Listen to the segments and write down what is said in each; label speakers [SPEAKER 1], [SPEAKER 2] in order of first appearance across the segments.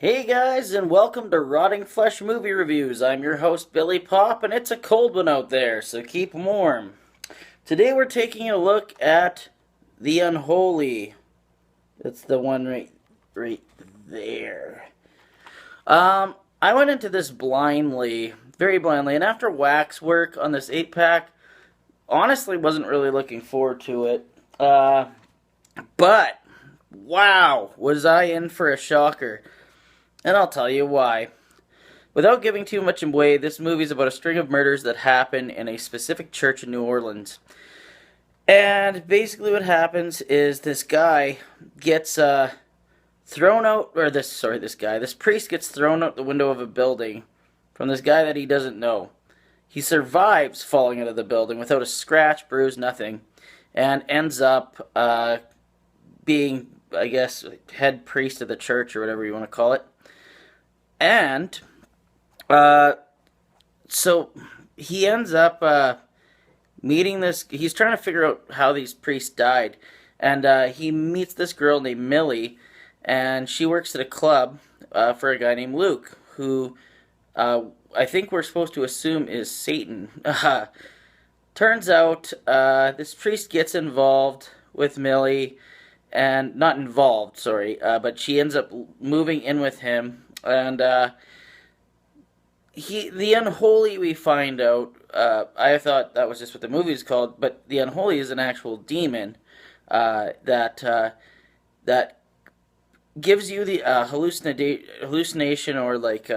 [SPEAKER 1] Hey guys, and welcome to Rotting Flesh Movie Reviews. I'm your host, Billy Pop, and it's a cold one out there, so keep warm. Today we're taking a look at The Unholy. That's the one right there. I went into this blindly, very blindly, and after wax work on this 8-pack, honestly wasn't really looking forward to it. But, wow, was I in for a shocker. And I'll tell you why. Without giving too much away, this movie is about a string of murders that happen in a specific church in New Orleans. And basically what happens is this guy gets thrown out, or this priest gets thrown out the window of a building from this guy that he doesn't know. He survives falling out of the building without a scratch, bruise, nothing, and ends up being, I guess, head priest of the church or whatever you want to call it. And so he ends up meeting this. He's trying to figure out how these priests died, and he meets this girl named Millie, and she works at a club for a guy named Luke, who I think we're supposed to assume is Satan. Turns out this priest gets involved with Millie, and not involved, sorry, but she ends up moving in with him. And the Unholy, we find out. I thought that was just what the movie is called, but the Unholy is an actual demon that gives you the hallucination or like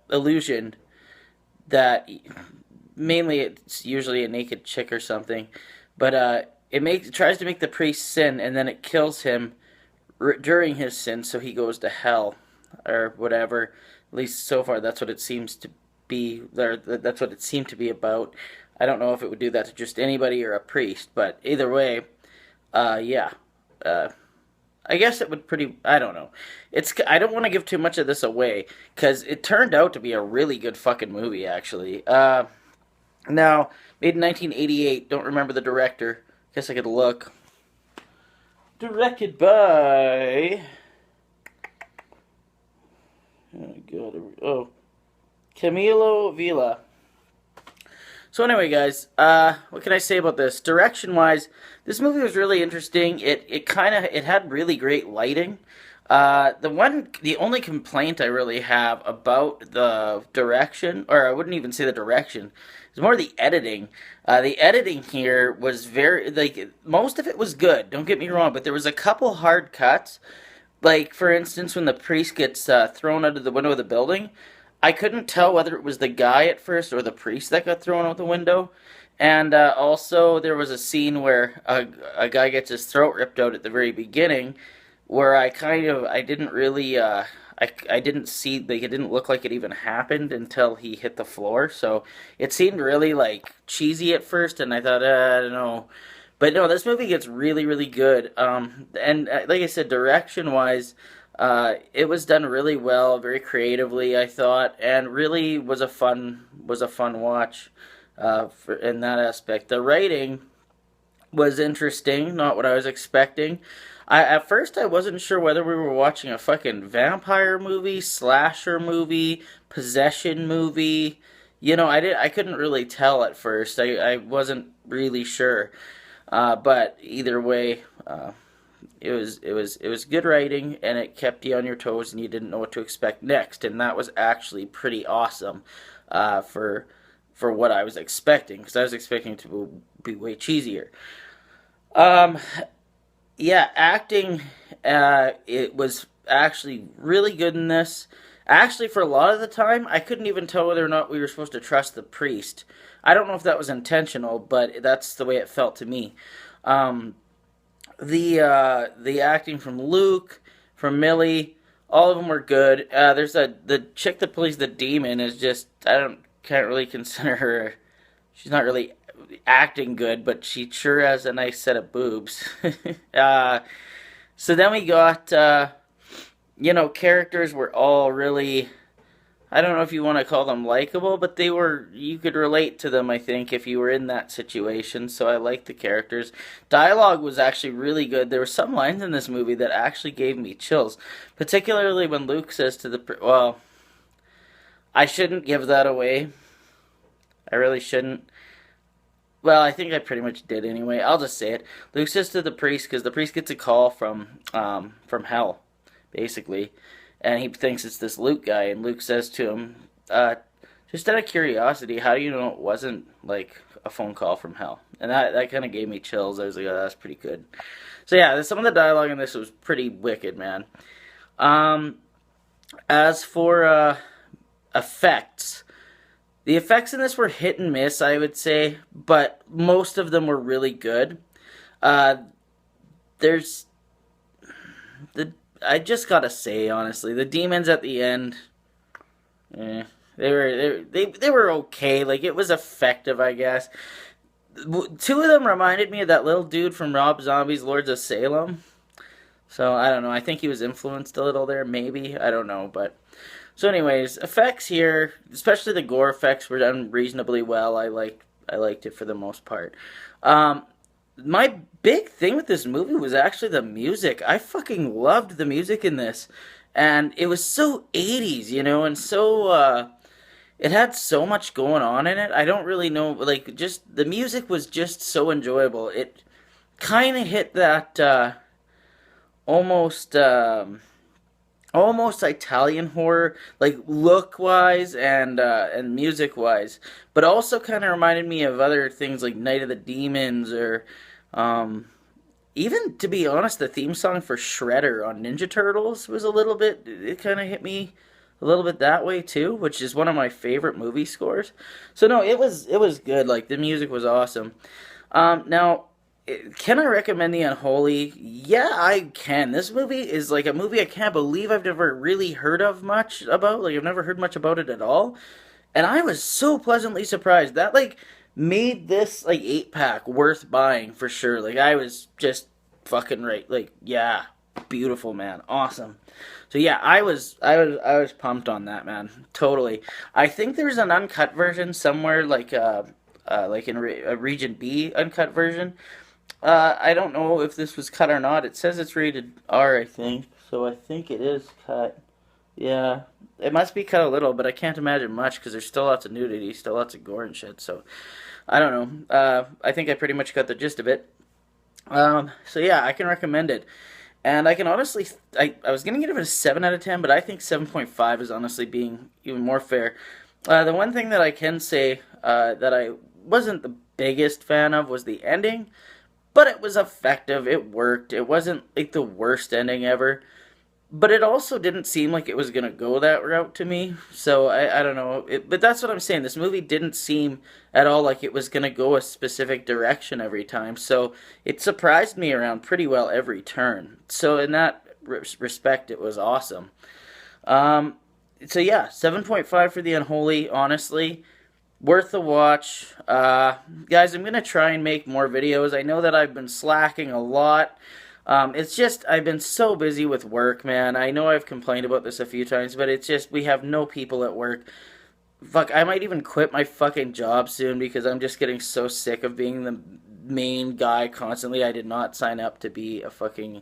[SPEAKER 1] illusion that mainly it's usually a naked chick or something, but it tries to make the priest sin, and then it kills him during his sin, so he goes to hell or whatever. At least so far, that's what it seems to be. That's what it seemed to be about. I don't know if it would do that to just anybody or a priest, but either way, yeah. I guess it would pretty. I don't know. I don't want to give too much of this away because it turned out to be a really good fucking movie, actually. Now made in 1988. Don't remember the director. Guess I could look. Directed by. Oh, God. Oh. Camilo Villa. So anyway, guys, what can I say about this? Direction-wise, this movie was really interesting. It had really great lighting. The only complaint I really have about the direction, or I wouldn't even say the direction, is more the editing. The editing here was most of it was good. Don't get me wrong, but there was a couple hard cuts. Like, for instance, when the priest gets thrown out of the window of the building, I couldn't tell whether it was the guy at first or the priest that got thrown out the window. And also, there was a scene where a guy gets his throat ripped out at the very beginning, where I didn't really, I didn't see, like, it didn't look like it even happened until he hit the floor. So it seemed really, like, cheesy at first, and I thought, I don't know. But no, this movie gets really, really good. And like I said, direction-wise, it was done really well, very creatively, I thought, and really was a fun watch in that aspect. The writing was interesting, not what I was expecting. At first I wasn't sure whether we were watching a fucking vampire movie, slasher movie, possession movie. You know, I couldn't really tell at first. I wasn't really sure. But either way, it was good writing, and it kept you on your toes, and you didn't know what to expect next, and that was actually pretty awesome for what I was expecting, because I was expecting it to be way cheesier. Yeah, acting, it was actually really good in this. Actually, for a lot of the time, I couldn't even tell whether or not we were supposed to trust the priest. I don't know if that was intentional, but that's the way it felt to me. The acting from Luke, from Millie, all of them were good. There's the chick that plays the demon is just, can't really consider her. She's not really acting good, but she sure has a nice set of boobs. So then we got, characters were all really, I don't know if you want to call them likable, but you could relate to them, I think, if you were in that situation. So I like the characters. Dialogue was actually really good. There were some lines in this movie that actually gave me chills, particularly when Luke says to well, I shouldn't give that away. I really shouldn't. Well, I think I pretty much did anyway. I'll just say it. Luke says to the priest, because the priest gets a call from hell, basically, and he thinks it's this Luke guy, and Luke says to him, just out of curiosity, how do you know it wasn't like a phone call from hell? And that kind of gave me chills. I was like, oh, that's pretty good. So yeah, some of the dialogue in this was pretty wicked, man. Um, as for effects. The effects in this were hit and miss, I would say, but most of them were really good. Uh, there's the I just gotta say honestly, the demons at the end, eh, they were okay. Like it was effective, I guess. Two of them reminded me of that little dude from Rob Zombie's Lords of Salem. So I don't know. I think he was influenced a little there, maybe. I don't know, but so anyways, effects here, especially the gore effects, were done reasonably well. I liked it for the most part. Um, my big thing with this movie was actually the music. I fucking loved the music in this, and it was so 80s, and so it had so much going on in it. I don't really know, like just the music was just so enjoyable. It kind of hit that almost almost Italian horror, like look wise and music wise, but also kind of reminded me of other things like Night of the Demons or um, even to be honest, the theme song for Shredder on Ninja Turtles was a little bit. It kind of hit me a little bit that way too, which is one of my favorite movie scores. So no, it was good. Like the music was awesome. Now can I recommend The Unholy? Yeah, I can. This movie is like a movie I can't believe I've never really heard of much about. Like, I've never heard much about it at all. And I was so pleasantly surprised. That, like, made this, like, 8-pack worth buying for sure. Like, I was just fucking right. Like, yeah, beautiful, man. Awesome. So, yeah, I was pumped on that, man. Totally. I think there's an uncut version somewhere, like in a Region B uncut version. I don't know if this was cut or not. It says it's rated R, I think. So I think it is cut. Yeah. It must be cut a little, but I can't imagine much because there's still lots of nudity, still lots of gore and shit. So I don't know. I think I pretty much got the gist of it. So yeah, I can recommend it. And I can honestly, I was going to give it a 7 out of 10, but I think 7.5 is honestly being even more fair. The one thing that I can say that I wasn't the biggest fan of was the ending. But it was effective. It worked. It wasn't like the worst ending ever. But it also didn't seem like it was going to go that route to me. So I don't know. But that's what I'm saying. This movie didn't seem at all like it was going to go a specific direction every time. So it surprised me around pretty well every turn. So in that respect, it was awesome. Um, so yeah, 7.5 for The Unholy, honestly. Worth the watch. Guys, I'm going to try and make more videos. I know that I've been slacking a lot. It's just, I've been so busy with work, man. I know I've complained about this a few times, but it's just, we have no people at work. Fuck, I might even quit my fucking job soon because I'm just getting so sick of being the main guy constantly. I did not sign up to be a fucking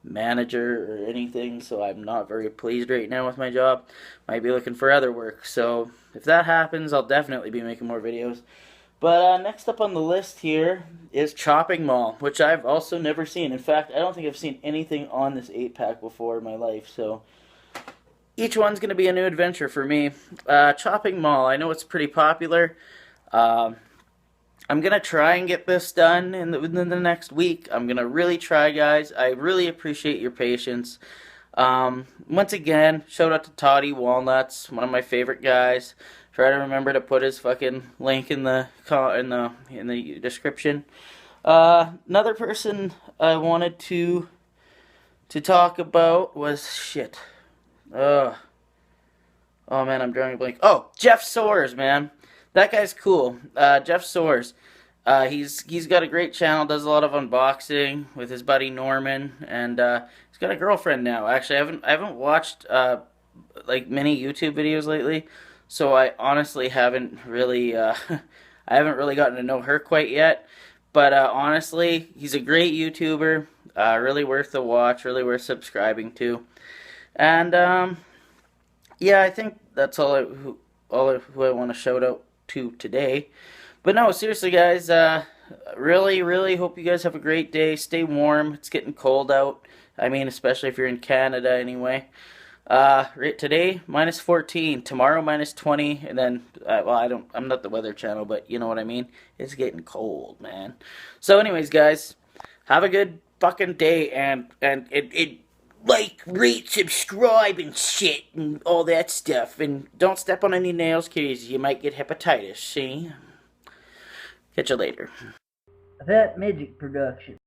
[SPEAKER 1] manager or anything, so I'm not very pleased right now with my job. Might be looking for other work, so if that happens, I'll definitely be making more videos. But next up on the list here is Chopping Mall, which I've also never seen. In fact, I don't think I've seen anything on this 8-pack before in my life, so each one's going to be a new adventure for me. Chopping Mall, I know it's pretty popular. Um, I'm going to try and get this done within the next week. I'm going to really try, guys. I really appreciate your patience. Once again, shout out to Toddy Walnuts, one of my favorite guys. Try to remember to put his fucking link in the description. Another person I wanted to talk about was shit. Oh man, I'm drawing a blank. Oh, Jeff Soares, man. That guy's cool. Jeff Soares. He's got a great channel, does a lot of unboxing with his buddy Norman, and he's got a girlfriend now. Actually, I haven't watched like many YouTube videos lately, so I honestly haven't really I haven't really gotten to know her quite yet. But honestly, he's a great YouTuber. Really worth the watch. Really worth subscribing to. And yeah, I think that's who I want to shout out to today. But no, seriously, guys. Really, really hope you guys have a great day. Stay warm. It's getting cold out. I mean, especially if you're in Canada, anyway. Right today, -14. Tomorrow, -20. And then, well, I'm not the Weather Channel, but you know what I mean. It's getting cold, man. So, anyways, guys, have a good fucking day, and it like, rate, subscribe, and shit, and all that stuff. And don't step on any nails, cause you might get hepatitis. See? Catch you later.
[SPEAKER 2] That Magic Production.